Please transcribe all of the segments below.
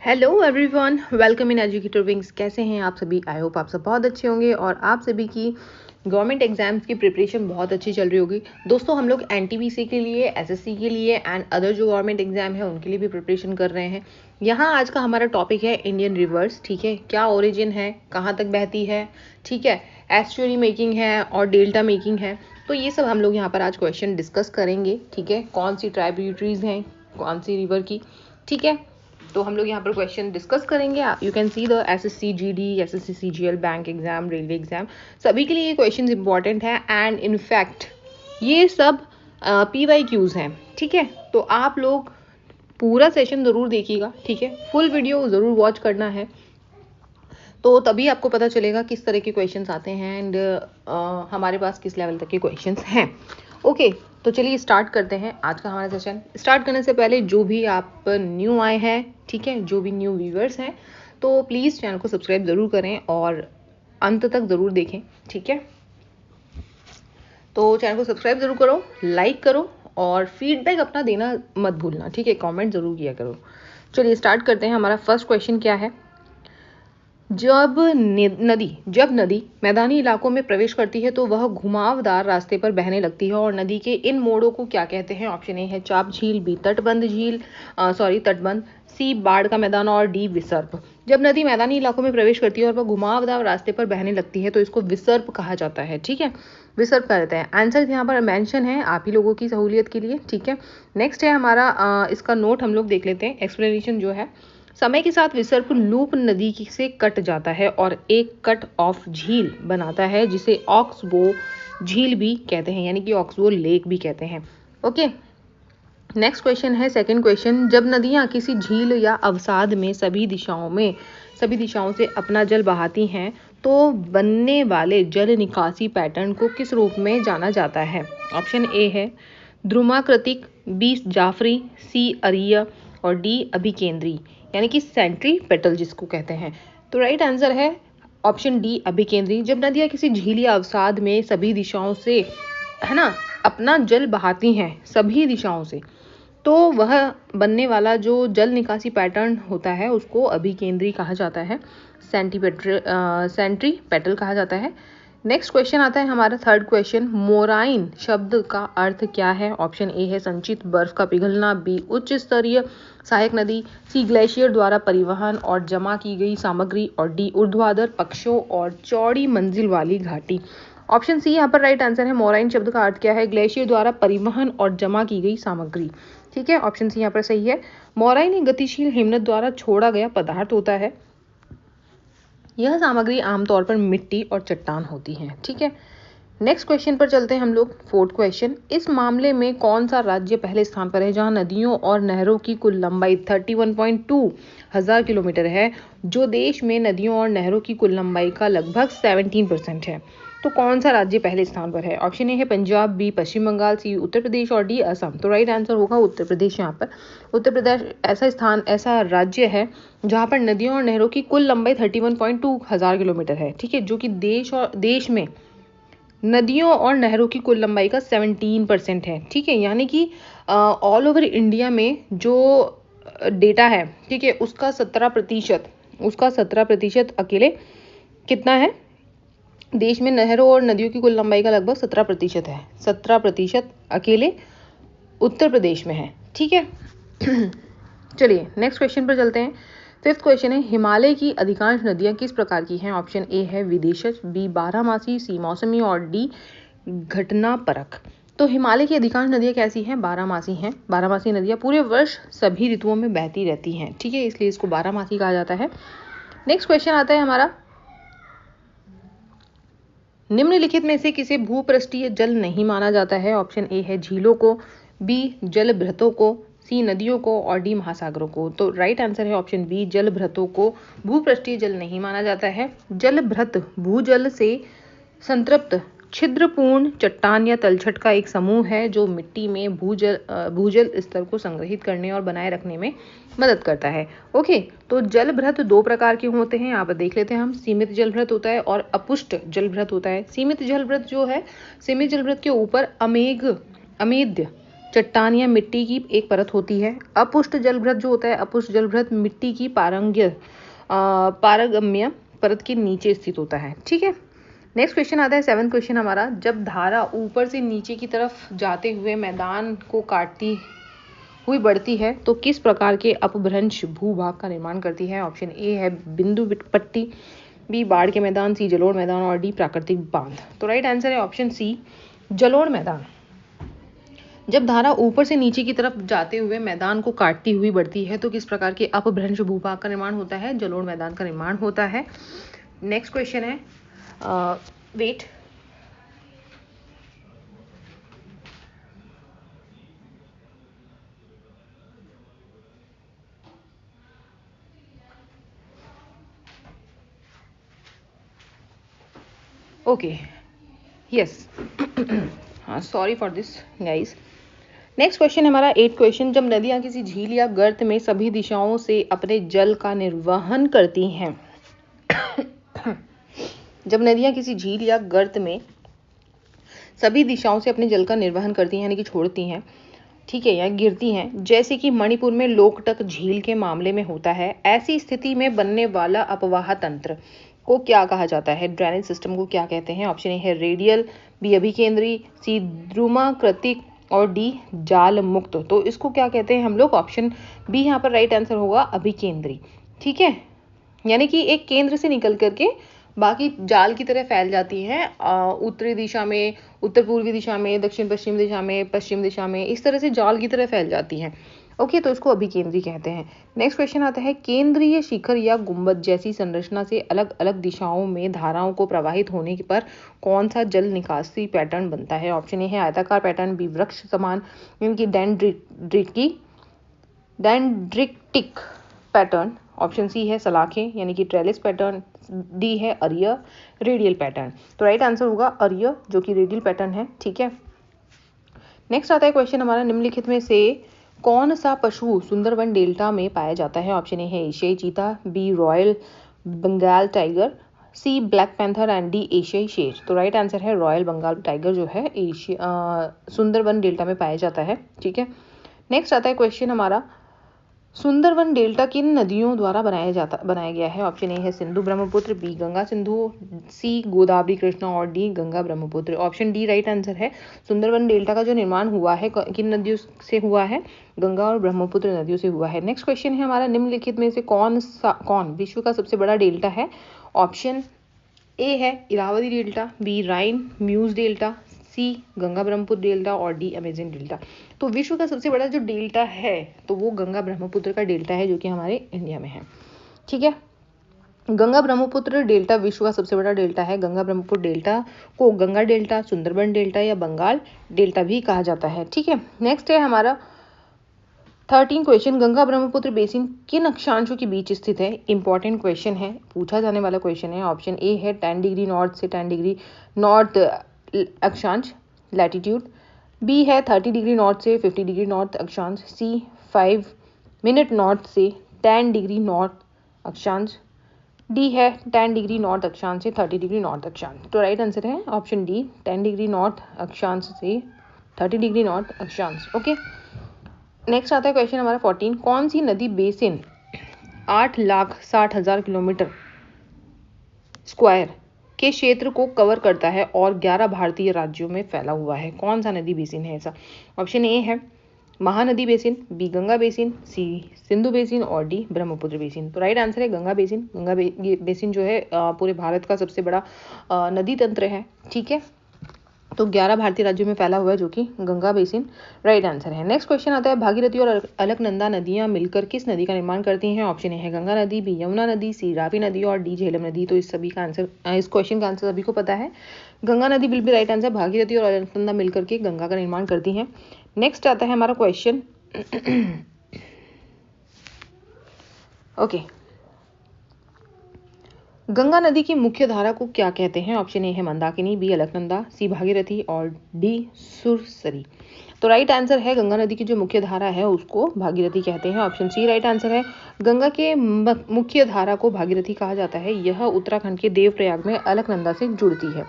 Hello everyone, welcome in educator wings. कैसे हैं आप सभी? आई होप आप सब बहुत अच्छे होंगे और आप सभी की गवर्नमेंट एग्जाम्स की प्रिपरेशन बहुत अच्छी चल रही होगी। दोस्तों, हम लोग एनटीपीसी के लिए, एसएससी के लिए एंड अदर जो गवर्नमेंट एग्जाम है उनके लिए भी प्रिपरेशन कर रहे हैं। यहाँ आज का हमारा टॉपिक है इंडियन रिवर्स। ठीक है, क्या ओरिजिन है, कहाँ तक बहती है, ठीक है, एस्चुरी मेकिंग है और डेल्टा मेकिंग है। तो ये सब हम लोग यहाँ पर आज क्वेश्चन डिस्कस करेंगे। ठीक है, कौन सी ट्राइब्यूटरीज हैं, कौन सी रिवर की, ठीक है। तो हम लोग यहाँ पर क्वेश्चन डिस्कस करेंगे। You can see the assessee GD, SSC CGL, bank exam, railway exam, सभी के लिए ये क्वेश्चन इंपॉर्टेंट है एंड इनफैक्ट ये सब PYQs हैं। ठीक है, तो आप लोग पूरा सेशन ज़रूर देखिएगा। ठीक है, फुल वीडियो ज़रूर वॉच करना है, तो तभी आपको पता चलेगा किस तरह के क्वेश्चंस आते हैं एंड हमारे पास किस लेवल तक के क्वेश्चंस हैं। ओके, तो चलिए स्टार्ट करते हैं आज का हमारा सेशन। स्टार्ट करने से पहले जो भी आप न्यू आए हैं, ठीक है, जो भी न्यू व्यूअर्स हैं, तो प्लीज़ चैनल को सब्सक्राइब ज़रूर करें और अंत तक ज़रूर देखें। ठीक है, तो चैनल को सब्सक्राइब ज़रूर करो, लाइक करो और फीडबैक अपना देना मत भूलना। ठीक है, कमेंट ज़रूर किया करो। चलिए स्टार्ट करते हैं। हमारा फर्स्ट क्वेश्चन क्या है? जब नदी मैदानी इलाकों में प्रवेश करती है तो वह घुमावदार रास्ते पर बहने लगती है और नदी के इन मोड़ों को क्या कहते हैं? ऑप्शन ए है चाप झील, बी तटबंध झील, तटबंध, सी बाढ़ का मैदान और डी विसर्प। जब नदी मैदानी इलाकों में प्रवेश करती है और वह घुमावदार रास्ते पर बहने लगती है तो इसको विसर्प कहा जाता है। ठीक है, विसर्प कहा जाता है। आंसर यहाँ पर मेंशन है आप ही लोगों की सहूलियत के लिए। ठीक है, नेक्स्ट है हमारा इसका नोट हम लोग देख लेते हैं। एक्सप्लेनेशन जो है, समय के साथ विसर्प लूप नदी से कट जाता है और एक कट ऑफ झील बनाता है जिसे ऑक्सबो झील भी कहते हैं, यानी कि ऑक्सबो लेक भी कहते हैं। ओके, नेक्स्ट क्वेश्चन है सेकंड क्वेश्चन। जब नदियां किसी झील या अवसाद में सभी दिशाओं से अपना जल बहाती हैं तो बनने वाले जल निकासी पैटर्न को किस रूप में जाना जाता है? ऑप्शन ए है ध्रुमाकृतिक, बी जाफरी, सी अरीय और डी अभिकेंद्री, यानी कि सेंट्रीपेटल जिसको कहते हैं। तो राइट आंसर है ऑप्शन डी अभिकेंद्री। जब नदियां किसी झील या अवसाद में सभी दिशाओं से, है ना, अपना जल बहाती हैं सभी दिशाओं से, तो वह बनने वाला जो जल निकासी पैटर्न होता है उसको अभिकेंद्री कहा जाता है, सेंट्रीपेटल कहा जाता है। नेक्स्ट क्वेश्चन आता है हमारा थर्ड क्वेश्चन। मोराइन शब्द का अर्थ क्या है? ऑप्शन ए है संचित बर्फ का पिघलना, बी उच्च स्तरीय सहायक नदी, सी ग्लेशियर द्वारा परिवहन और जमा की गई सामग्री और डी ऊर्ध्वाधर पक्षों और चौड़ी मंजिल वाली घाटी। ऑप्शन सी यहाँ पर राइट आंसर है। मोराइन शब्द का अर्थ क्या है? ग्लेशियर द्वारा परिवहन और जमा की गई सामग्री। ठीक है, ऑप्शन सी यहाँ पर सही है। मोराइन एक गतिशील हिमनद द्वारा छोड़ा गया पदार्थ होता है। यह सामग्री आमतौर पर मिट्टी और चट्टान होती है। ठीक है, नेक्स्ट क्वेश्चन पर चलते हैं हम लोग। फोर्थ क्वेश्चन, इस मामले में कौन सा राज्य पहले स्थान पर है जहां नदियों और नहरों की कुल लंबाई 31.2 हजार किलोमीटर है, जो देश में नदियों और नहरों की कुल लंबाई का लगभग 17% है? तो कौन सा राज्य पहले स्थान पर है? ऑप्शन ए है पंजाब, बी पश्चिम बंगाल, सी उत्तर प्रदेश और डी असम। तो राइट आंसर होगा उत्तर प्रदेश। यहाँ पर उत्तर प्रदेश ऐसा राज्य है जहाँ पर नदियों और नहरों की कुल लंबाई 31.2 हजार किलोमीटर है। ठीक है, जो कि देश में नदियों और नहरों की कुल लंबाई का 17% है। ठीक है, यानी कि ऑल ओवर इंडिया में जो डेटा है, ठीक है, उसका 17% अकेले कितना है? देश में नहरों और नदियों की कुल लंबाई का लगभग 17% है। 17% अकेले उत्तर प्रदेश में है। ठीक है, चलिए नेक्स्ट क्वेश्चन पर चलते हैं। फिफ्थ क्वेश्चन है, हिमालय की अधिकांश नदियां किस प्रकार की हैं? ऑप्शन ए है विदेशज, बी बारहमासी, सी मौसमी और डी घटनापरक। तो हिमालय की अधिकांश नदियां कैसी हैं? बारहमासी हैं। बारहमासी नदियां पूरे वर्ष सभी ऋतुओं में बहती रहती हैं। ठीक है, इसलिए इसको बारहमासी कहा जाता है। नेक्स्ट क्वेश्चन आता है हमारा, निम्नलिखित में से किसे भूपृष्ठीय जल नहीं माना जाता है? ऑप्शन ए है झीलों को, बी जलभृतों को, सी नदियों को और डी महासागरों को। तो राइट आंसर है ऑप्शन बी जलभृतों को भूपृष्ठीय जल नहीं माना जाता है। जलभृत भूजल से संतृप्त छिद्रपूर्ण चट्टान या तलछट का एक समूह है जो मिट्टी में भूजल स्तर को संग्रहित करने और बनाए रखने में मदद करता है। ओके, तो जलभृत दो प्रकार के होते हैं, यहाँ पर देख लेते हैं हम। सीमित जलभृत होता है और अपुष्ट जलभृत होता है। सीमित जलभृत जो है, सीमित जलभृत के ऊपर अमेद्य चट्टान या मिट्टी की एक परत होती है। अपुष्ट जलभृत जो होता है, अपुष्ट जलभृत मिट्टी की पारगम्य परत के नीचे स्थित होता है। ठीक है, नेक्स्ट क्वेश्चन आता है 7th क्वेश्चन हमारा। जब धारा ऊपर से नीचे की तरफ जाते हुए मैदान को काटती हुई बढ़ती है तो किस प्रकार के अपभ्रंश भूभाग का निर्माण करती है? ऑप्शन ए है बिंदु पट्टी, बी बाढ़ के मैदान, सी जलोढ़ मैदान और डी प्राकृतिक बांध। तो राइट आंसर है ऑप्शन सी जलोढ़ मैदान। जब धारा ऊपर से नीचे की तरफ जाते हुए मैदान को काटती हुई बढ़ती है तो किस प्रकार के अपभ्रंश भूभाग का निर्माण होता है? जलोढ़ मैदान का निर्माण होता है। नेक्स्ट क्वेश्चन है वेट ओके यस हाँ, sorry for this guys. Next question है हमारा 8th क्वेश्चन। जब नदियां किसी झील या गर्त में सभी दिशाओं से अपने जल का निर्वहन करती हैं जब नदियां किसी झील या गर्त में सभी दिशाओं से अपने जल का निर्वहन करती हैं यानी कि छोड़ती हैं, ठीक है, या गिरती हैं, जैसे कि मणिपुर में लोकटक झील के मामले में होता है, ऐसी स्थिति में बनने वाला अपवाह तंत्र को क्या कहा जाता है? ड्रेनेज सिस्टम को क्या कहते हैं? ऑप्शन ए है रेडियल, बी अभिकेंद्री, सी द्रुमाकृतिक और डी जाल मुक्त। तो इसको क्या कहते हैं हम लोग? ऑप्शन बी यहाँ पर राइट आंसर होगा, अभिकेंद्री। ठीक है, यानी कि एक केंद्र से निकल करके बाकी जाल की तरह फैल जाती हैं, उत्तरी दिशा में, उत्तर पूर्वी दिशा में, दक्षिण पश्चिम दिशा में, पश्चिम दिशा में, इस तरह से जाल की तरह फैल जाती हैं। ओके, तो इसको अभिकेंद्री कहते हैं। नेक्स्ट क्वेश्चन आता है केंद्रीय शिखर या गुंबद जैसी संरचना से अलग अलग दिशाओं में धाराओं को प्रवाहित होने पर कौन सा जल निकासी पैटर्न बनता है? ऑप्शन ए है आयताकार पैटर्न, बी वृक्ष समान यानी कि डेंड्रिटिक पैटर्न, ऑप्शन सी है सलाखें यानी कि ट्रेलिस पैटर्न, डी है अरिय रेडियल पैटर्न। तो राइट आंसर होगा अरिय जो कि रेडियल पैटर्न है। ठीक है, नेक्स्ट आता है क्वेश्चन हमारा, निम्नलिखित में से कौन सा पशु सुंदरबन डेल्टा में पाया जाता है? ऑप्शन ए है एशियाई चीता, B royal Bengal tiger, C black panther and D एशियाई शेर। तो राइट आंसर है रॉयल बंगाल टाइगर जो है सुंदरबन डेल्टा में पाया जाता है। ठीक है, नेक्स्ट आता है क्वेश्चन हमारा, सुंदरबन डेल्टा किन नदियों द्वारा बनाया गया है? ऑप्शन ए है सिंधु ब्रह्मपुत्र, बी गंगा सिंधु, सी गोदावरी कृष्णा और D Ganga Brahmaputra. Option D right answer है। सुंदरबन डेल्टा का जो निर्माण हुआ है किन नदियों से हुआ है? गंगा और ब्रह्मपुत्र नदियों से हुआ है। नेक्स्ट क्वेश्चन है हमारा, निम्नलिखित में से कौन विश्व का सबसे बड़ा डेल्टा है? ऑप्शन ए है इरावदी डेल्टा, बी राइन म्यूज डेल्टा, सी गंगा ब्रह्मपुत्र डेल्टा और डी अमेजन डेल्टा। तो विश्व का सबसे बड़ा जो डेल्टा है तो वो गंगा ब्रह्मपुत्र का डेल्टा है जो कि हमारे इंडिया में है। ठीक है, गंगा ब्रह्मपुत्र डेल्टा विश्व का सबसे बड़ा डेल्टा है। गंगा ब्रह्मपुत्र डेल्टा को गंगा डेल्टा, सुंदरबन डेल्टा या बंगाल डेल्टा भी कहा जाता है। ठीक है, नेक्स्ट है हमारा 13 क्वेश्चन, गंगा ब्रह्मपुत्र बेसिन किन अक्षांशों के बीच स्थित है? इंपॉर्टेंट क्वेश्चन है, पूछा जाने वाला क्वेश्चन है। ऑप्शन ए है 10 डिग्री नॉर्थ से 10 डिग्री नॉर्थ अक्षांश लैटिट्यूड, बी है 30 डिग्री नॉर्थ से 50 डिग्री नॉर्थ अक्षांश, सी 5 मिनट नॉर्थ से 10 डिग्री नॉर्थ अक्षांश, डी है 10 डिग्री नॉर्थ अक्षांश से 30 डिग्री नॉर्थ अक्षांश। तो राइट आंसर है ऑप्शन डी 10 डिग्री नॉर्थ अक्षांश से 30 डिग्री नॉर्थ अक्षांश। ओके, नेक्स्ट आता है क्वेश्चन हमारा 14, कौन सी नदी बेसिन 8,60,000 किलोमीटर स्क्वायर के क्षेत्र को कवर करता है और 11 भारतीय राज्यों में फैला हुआ है? कौन सा नदी बेसिन है ऐसा? ऑप्शन ए है Mahanadi basin, B Ganga basin, C Sindhu basin और डी ब्रह्मपुत्र बेसिन। तो राइट आंसर है गंगा बेसिन। गंगा बेसिन जो है पूरे भारत का सबसे बड़ा नदी तंत्र है। ठीक है, तो 11 भारतीय राज्यों में फैला हुआ है जो कि गंगा बेसिन राइट आंसर है। नेक्स्ट क्वेश्चन आता है, भागीरथी और अलकनंदा नदियां मिलकर किस नदी का निर्माण करती हैं? ऑप्शन ए है गंगा नदी, बी यमुना नदी, सी रावी नदी और डी झेलम नदी। तो इस क्वेश्चन का आंसर सभी को पता है, गंगा नदी बिल्कुल राइट आंसर। भागीरथी और अलकनंदा मिलकर के गंगा का निर्माण करती हैं। नेक्स्ट आता है हमारा क्वेश्चन ओके, गंगा नदी की मुख्य धारा को क्या कहते हैं? ऑप्शन ए है मंदाकिनी, बी अलकनंदा, सी भागीरथी और डी सुरसरी। तो राइट आंसर है गंगा नदी की जो मुख्य धारा है उसको भागीरथी कहते हैं। ऑप्शन सी राइट आंसर है। गंगा के मुख्य धारा को भागीरथी कहा जाता है। यह उत्तराखंड के देवप्रयाग में अलकनंदा से जुड़ती है।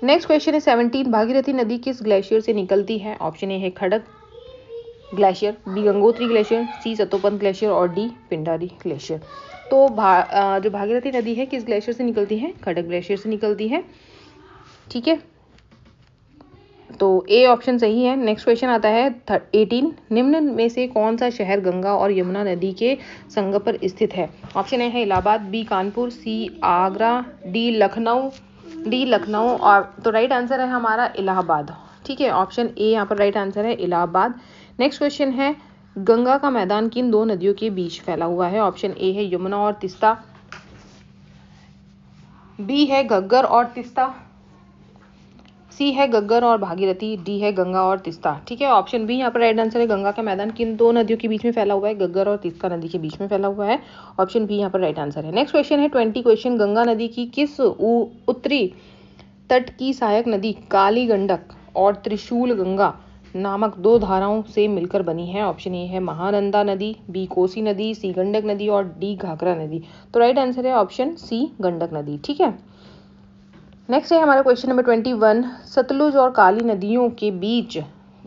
नेक्स्ट क्वेश्चन है 17, भागीरथी नदी किस ग्लेशियर से निकलती है? ऑप्शन ए है खड़क, ग्लेशियर, बी गंगोत्री ग्लेशियर, सी सतोपंत ग्लेशियर और डी पिंडारी ग्लेशियर। तो जो भागीरथी नदी है किस ग्लेशियर से निकलती है? खड़क ग्लेशियर से निकलती है। ठीक है, तो ए ऑप्शन सही है। नेक्स्ट क्वेश्चन आता है 18, निम्न में से कौन सा शहर गंगा और यमुना नदी के संगम पर स्थित है? ऑप्शन ए है इलाहाबाद, बी कानपुर, सी आगरा, डी लखनऊ और तो राइट आंसर है हमारा इलाहाबाद। ठीक है, ऑप्शन ए यहाँ पर राइट आंसर है इलाहाबाद। नेक्स्ट क्वेश्चन है गंगा का मैदान किन दो नदियों के बीच फैला हुआ है? ऑप्शन ए है यमुना और तीस्ता, बी है घग्गर और तीस्ता, सी है घग्गर और भागीरथी, डी है गंगा और तीस्ता। ठीक है, ऑप्शन बी यहाँ पर राइट आंसर है। गंगा का मैदान किन दो नदियों के बीच में फैला हुआ है? घग्गर और तीस्ता नदी के बीच में फैला हुआ है। ऑप्शन बी यहाँ पर राइट आंसर है। नेक्स्ट क्वेश्चन है 20 क्वेश्चन, गंगा नदी की किस उत्तरी तट की सहायक नदी काली गंडक और त्रिशूल गंगा नामक दो धाराओं से मिलकर बनी है? ऑप्शन ए है महानंदा नदी, बी कोसी नदी, सी गंडक नदी और डी घाघरा नदी। तो राइट आंसर है ऑप्शन सी गंडक नदी। ठीक है, नेक्स्ट है हमारा क्वेश्चन नंबर 21, सतलुज और काली नदियों के बीच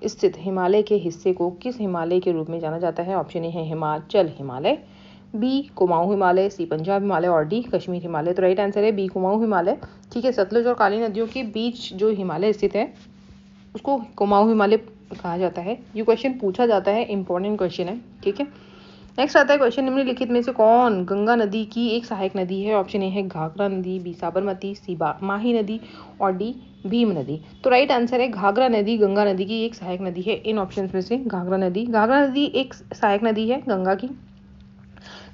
स्थित हिमालय के हिस्से को किस हिमालय के रूप में जाना जाता है? ऑप्शन ए है हिमाचल हिमालय, बी कुमाऊं हिमालय, सी पंजाब हिमालय और डी कश्मीर हिमालय। तो राइट आंसर है बी कुमाऊं हिमालय। ठीक है, सतलुज और काली नदियों के बीच जो हिमालय स्थित है उसको कुमाऊं हिमालय कहा जाता है। ये क्वेश्चन पूछा जाता है, इंपॉर्टेंट क्वेश्चन है। ठीक है, नेक्स्ट आता है क्वेश्चन, निम्नलिखित में से कौन गंगा नदी की एक सहायक नदी है? ऑप्शन ए है घाघरा नदी, बी साबरमती, सी माही नदी और डी भीम नदी। तो राइट आंसर है घाघरा नदी गंगा नदी की एक सहायक नदी है। इन ऑप्शंस में से घाघरा नदी एक सहायक नदी है गंगा की।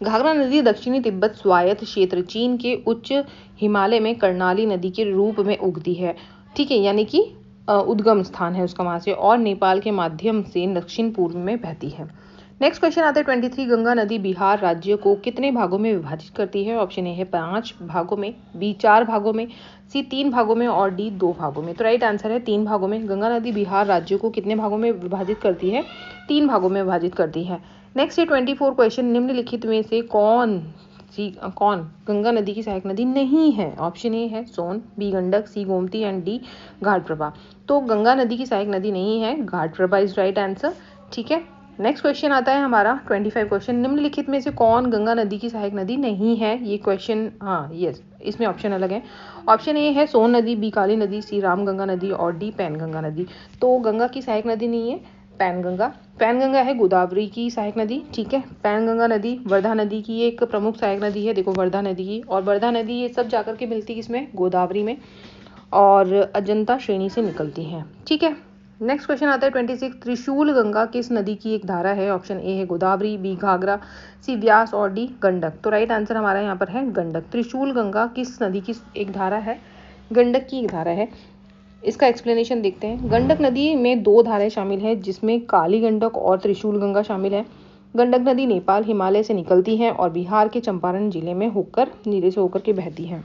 घाघरा नदी दक्षिणी तिब्बत स्वायत्त क्षेत्र चीन के उच्च हिमालय में कर्णाली नदी के रूप में उगती है। ठीक है, यानी कि उद्गम स्थान है उसका वहां से, और नेपाल के माध्यम से दक्षिण पूर्व में बहती है। नेक्स्ट क्वेश्चन आता है 23, गंगा नदी बिहार राज्य को कितने भागों में विभाजित करती है? ऑप्शन ए है 5 भागों में, बी 4 भागों में, सी 3 भागों में और डी 2 भागों में। तो राइट आंसर है 3 भागों में। गंगा नदी बिहार राज्य को कितने भागों में विभाजित करती है? 3 भागों में विभाजित करती है। नेक्स्ट है 24 क्वेश्चन, निम्नलिखित में से कौन गंगा नदी की सहायक नदी नहीं है? ऑप्शन ए है Son, B Gandak, C Gomti and D Ghataprabha. तो गंगा नदी की सहायक नदी नहीं है घाटप्रभा इज राइट आंसर। ठीक है, नेक्स्ट क्वेश्चन आता है हमारा 25 क्वेश्चन, निम्नलिखित में से कौन गंगा नदी की सहायक नदी नहीं है? ये क्वेश्चन इसमें ऑप्शन अलग है। ऑप्शन ए है सोन नदी, बी काली नदी, सी रामगंगा नदी और डी पैनगंगा नदी। तो गंगा की सहायक नदी नहीं है पैनगंगा है गोदावरी की सहायक नदी। ठीक है, पैनगंगा नदी वर्धा नदी की एक प्रमुख सहायक नदी है। देखो वर्धा नदी की और वर्धा नदी ये सब जाकर के मिलती है इसमें गोदावरी में और अजंता श्रेणी से निकलती है। ठीक है, नेक्स्ट क्वेश्चन आता है 26, त्रिशूल गंगा किस नदी की एक धारा है? ऑप्शन ए है गोदावरी, बी घाघरा, सी व्यास और डी गंडक। तो राइट आंसर हमारा यहाँ पर है गंडक। त्रिशूल गंगा किस नदी की एक धारा है? गंडक की एक धारा है। इसका एक्सप्लेनेशन देखते हैं। गंडक नदी में 2 धाराएं शामिल है जिसमें काली गंडक और त्रिशूल गंगा शामिल है। गंडक नदी नेपाल हिमालय से निकलती है और बिहार के चंपारण जिले में नीले से होकर के बहती है।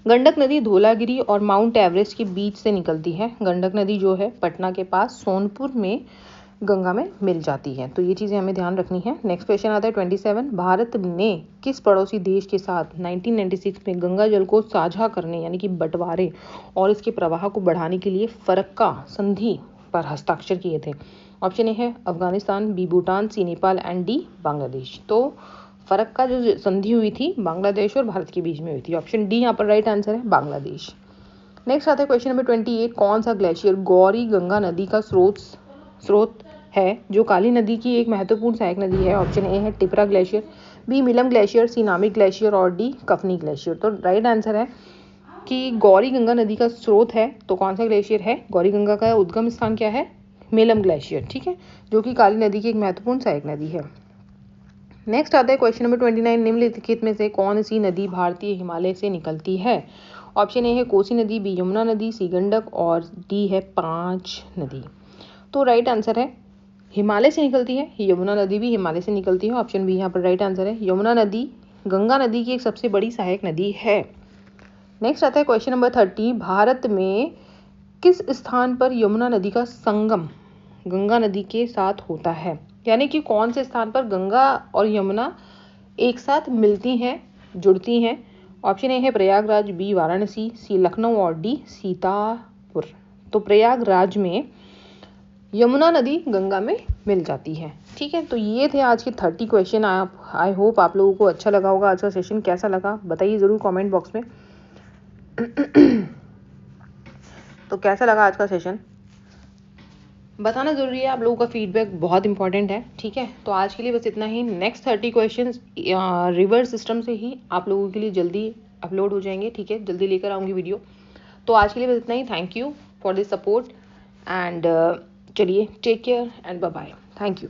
गंडक नदी धौलागिरी और माउंट एवरेस्ट के बीच से निकलती है। गंडक नदी जो है पटना के पास सोनपुर में गंगा में मिल जाती है। तो ये चीज़ें हमें ध्यान रखनी है। नेक्स्ट क्वेश्चन आता है 27, भारत ने किस पड़ोसी देश के साथ 1996 में गंगा जल को साझा करने यानी कि बंटवारे और इसके प्रवाह को बढ़ाने के लिए फरक्का संधि पर हस्ताक्षर किए थे? ऑप्शन ए है Afghanistan, B Bhutan, C Nepal and D Bangladesh. तो फरक्का जो संधि हुई थी बांग्लादेश और भारत के बीच में हुई थी। ऑप्शन डी यहाँ पर राइट आंसर है बांग्लादेश। नेक्स्ट आता है क्वेश्चन नंबर 28, कौन सा ग्लेशियर गौरी गंगा नदी का स्रोत है जो काली नदी की एक महत्वपूर्ण सहायक नदी है? ऑप्शन ए है Tipra glacier, B Milam glacier, C Namik glacier और डी कफनी ग्लेशियर। तो राइट आंसर है कि गौरी गंगा नदी का स्रोत है तो कौन सा ग्लेशियर है? गौरी गंगा का उद्गम स्थान क्या है? मिलम ग्लेशियर। ठीक है, जो कि काली नदी की एक महत्वपूर्ण सहायक नदी है। नेक्स्ट आता है क्वेश्चन नंबर 29, निम्नलिखित में से कौन सी नदी भारतीय हिमालय से निकलती है? ऑप्शन ए है कोसी नदी, बी यमुना नदी, सी गंडक और डी है 5 नदी। तो राइट आंसर है हिमालय से निकलती है। यमुना नदी भी हिमालय से निकलती है। ऑप्शन बी यहाँ पर राइट आंसर है। यमुना नदी गंगा नदी की एक सबसे बड़ी सहायक नदी है। नेक्स्ट आता है क्वेश्चन नंबर 30, भारत में किस स्थान पर यमुना नदी का संगम गंगा नदी के साथ होता है? यानी कि कौन से स्थान पर गंगा और यमुना एक साथ मिलती हैं, जुड़ती हैं? ऑप्शन ए है प्रयागराज, बी वाराणसी, सी लखनऊ और डी सीतापुर। तो प्रयागराज में यमुना नदी गंगा में मिल जाती है। ठीक है, तो ये थे आज के 30 क्वेश्चन। आप आई होप आप लोगों को अच्छा लगा होगा। आज का सेशन कैसा लगा बताइए ज़रूर कमेंट बॉक्स में। तो कैसा लगा आज का सेशन बताना ज़रूरी है, आप लोगों का फीडबैक बहुत इंपॉर्टेंट है। ठीक है, तो आज के लिए बस इतना ही। नेक्स्ट 30 क्वेश्चन रिवर सिस्टम से ही आप लोगों के लिए जल्दी अपलोड हो जाएंगे। ठीक है, जल्दी लेकर आऊँगी वीडियो। तो आज के लिए बस इतना ही। Thank you for this support and चलिए take care and bye bye. Thank you.